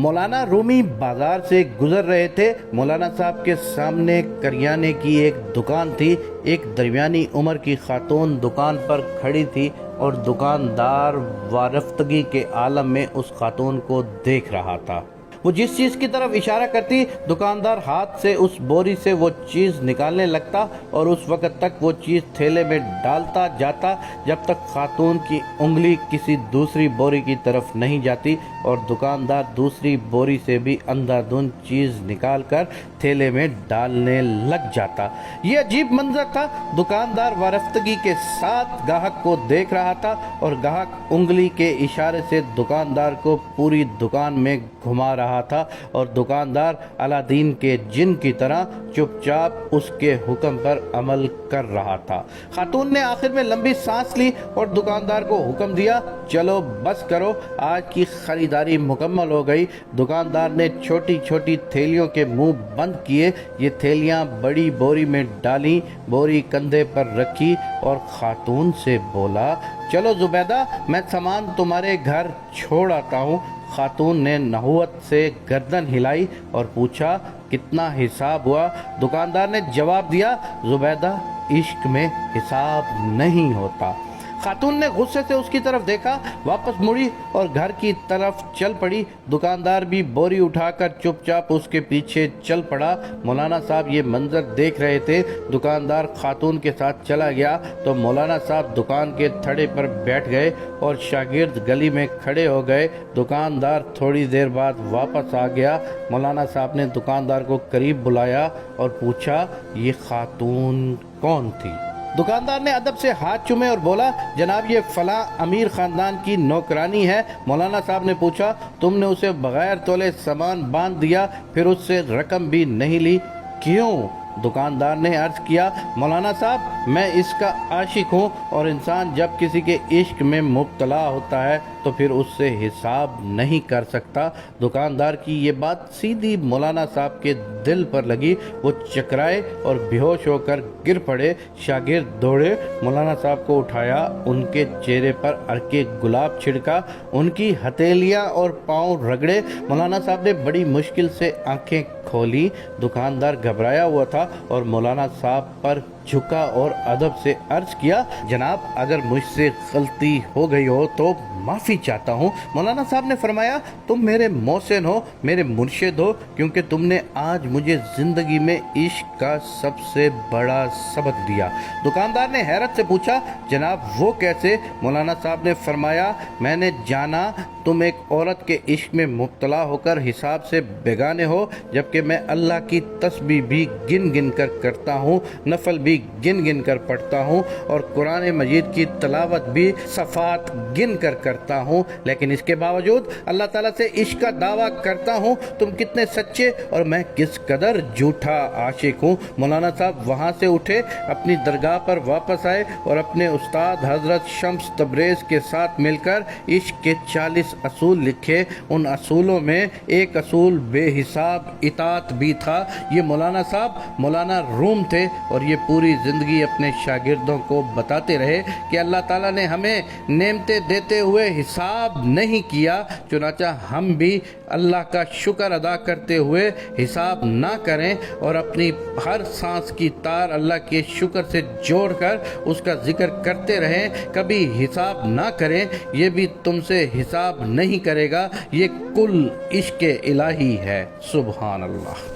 مولانا رومی بازار سے گزر رہے تھے۔ مولانا صاحب کے سامنے کریانے کی ایک دکان تھی۔ ایک درمیانی عمر کی خاتون دکان پر کھڑی تھی اور دکاندار وارفتگی کے عالم میں اس خاتون کو دیکھ رہا تھا۔ وہ جس چیز کی طرف اشارہ کرتی، دکاندار ہاتھ سے اس بوری سے وہ چیز نکالنے لگتا اور اس وقت تک وہ چیز تھیلے میں ڈالتا جاتا جب تک خاتون کی انگلی کسی دوسری بوری کی طرف نہیں جاتی اور دکاندار دوسری بوری سے بھی اندھا دھند چیز نکال کر تھیلے میں ڈالنے لگ جاتا۔ یہ عجیب منظر تھا۔ دکاندار وارفتگی کے ساتھ گاہک کو دیکھ رہا تھا اور گاہک انگلی کے اشارے سے دکاندار کو پوری دکان میں گھما رہا تھا اور دکاندار الادین کے جن کی طرح چپ چاپ اس کے حکم پر عمل کر رہا تھا۔ خاتون نے آخر میں لمبی سانس لی اور دکاندار کو حکم دیا، چلو بس کرو، آج کی خریداری مکمل ہو گئی۔ دکاندار نے چھوٹی چھوٹی تھیلیوں کے منہ بند کیے۔ یہ تھیلیاں بڑی بوری میں ڈالیں، بوری کندھے پر رکھی اور خاتون سے بولا، چلو زبیدہ، میں سامان تمہارے گھر چھوڑ آتا ہوں۔ خاتون نے نحوت سے گردن ہلائی اور پوچھا، کتنا حساب ہوا؟ دکاندار نے جواب دیا، زبیدہ، عشق میں حساب نہیں ہوتا۔ خاتون نے غصے سے اس کی طرف دیکھا، واپس مڑی اور گھر کی طرف چل پڑی۔ دکاندار بھی بوری اٹھا کر چپ چاپ اس کے پیچھے چل پڑا۔ مولانا صاحب یہ منظر دیکھ رہے تھے۔ دکاندار خاتون کے ساتھ چلا گیا تو مولانا صاحب دکان کے تھڑے پر بیٹھ گئے اور شاگرد گلی میں کھڑے ہو گئے۔ دکاندار تھوڑی دیر بعد واپس آ گیا۔ مولانا صاحب نے دکاندار کو قریب بلایا اور پوچھا، یہ خاتون کون تھی؟ دکاندار نے ادب سے ہاتھ چومے اور بولا، جناب، یہ فلاں امیر خاندان کی نوکرانی ہے۔ مولانا صاحب نے پوچھا، تم نے اسے بغیر تولے سامان باندھ دیا، پھر اس سے رقم بھی نہیں لی، کیوں؟ دکاندار نے عرض کیا، مولانا صاحب، میں اس کا عاشق ہوں اور انسان جب کسی کے عشق میں مبتلا ہوتا ہے تو پھر اس سے حساب نہیں کر سکتا۔ دکاندار کی یہ بات سیدھی مولانا صاحب کے دل پر لگی۔ وہ چکرائے اور بے ہوش ہو کر گر پڑے۔ شاگرد دوڑے، مولانا صاحب کو اٹھایا، ان کے چہرے پر عرق گلاب چھڑکا، ان کی ہتھیلیاں اور پاؤں رگڑے۔ مولانا صاحب نے بڑی مشکل سے آنکھیں کھولی۔ دکاندار گھبرایا ہوا تھا اور مولانا صاحب پر جھکا اور ادب سے عرض کیا، جناب، اگر مجھ سے غلطی ہو گئی ہو تو معافی چاہتا ہوں۔ مولانا صاحب نے فرمایا، تم میرے محسن ہو، میرے مرشد ہو، کیونکہ تم نے آج مجھے زندگی میں عشق کا سب سے بڑا سبق دیا۔ دکاندار نے حیرت سے پوچھا، جناب، وہ کیسے؟ مولانا صاحب نے فرمایا، میں نے جانا تم ایک عورت کے عشق میں مبتلا ہو کر حساب سے بیگانے ہو، جبکہ میں اللہ کی تسبیح بھی گن گن کر کرتا ہوں، نفل بھی گن گن کر پڑھتا ہوں اور قرآن مجید کی تلاوت بھی صفحات گن کر کرتا ہوں، لیکن اس کے باوجود اللہ تعالیٰ سے عشق کا دعویٰ کرتا ہوں۔ تم کتنے سچے اور میں کس قدر جھوٹا عاشق ہوں۔ مولانا صاحب وہاں سے اٹھے، اپنی درگاہ پر واپس آئے اور اپنے استاد حضرت شمس تبریز کے ساتھ مل کر عشق کے 40 اصول لکھے۔ ان اصولوں میں ایک اصول بے حساب اطاعت بھی تھا۔ یہ مولانا صاحب مولانا روم تھے اور یہ پوری زندگی اپنے شاگردوں کو بتاتے رہے کہ اللہ تعالیٰ نے ہمیں نعمتیں دیتے ہوئے حساب نہیں کیا، چنانچہ ہم بھی اللہ کا شکر ادا کرتے ہوئے حساب نہ کریں اور اپنی ہر سانس کی تار اللہ کے شکر سے جوڑ کر اس کا ذکر کرتے رہیں، کبھی حساب نہ کریں، یہ بھی تم سے حساب نہیں کرے گا۔ یہ کل عشق الہی ہے۔ سبحان اللہ۔